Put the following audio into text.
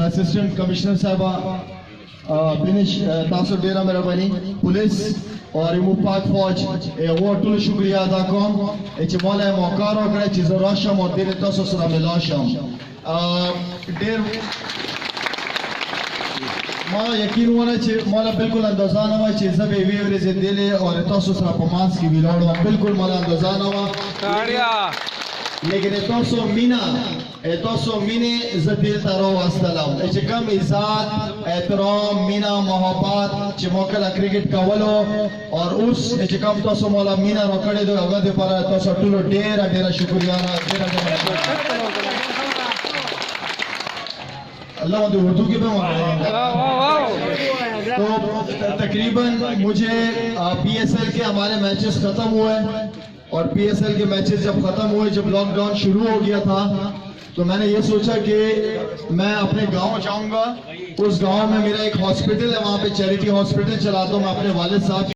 Assistant commissioner साहबा बिनिश तासो डेरा मेरा बनी पुलिस और मुपाक फौज वो टुल शुक्रिया अदा कम एच मौला मौकार और करे चीज़ राशम और दिल तसो सरा मिलाशम डेर माँ यकीन होना चाहिए मौला बिल्कुल अंदाज़ा ना हुआ चीज़ सब एवरेज दिले और तसो सरा पमांस की विलाड़ो बिल्कुल मौला अंदाज़ा ना हुआ लेकिन तोसो मीने ज़दील तारो वास्तलाम एच कम इज़्ज़त एहतराम मीना मोहब्बत चिमोकला क्रिकेट का वलो और उस एच कम तोसो मौला मीना रोकड़े दो अगदे पर तोसो टुलो डेरा शुक्रिया अल्लाह वो उर्दू की पे तो तकरीबन मुझे PSL के हमारे मैचेस खत्म हुए और PSL के मैचेस जब खत्म हुए जब लॉकडाउन शुरू हो गया था तो मैंने ये सोचा कि मैं अपने गांव जाऊंगा। उस गांव में मेरा एक हॉस्पिटल है, वहां पे चैरिटी हॉस्पिटल चलाता हूँ मैं अपने वालिद साहब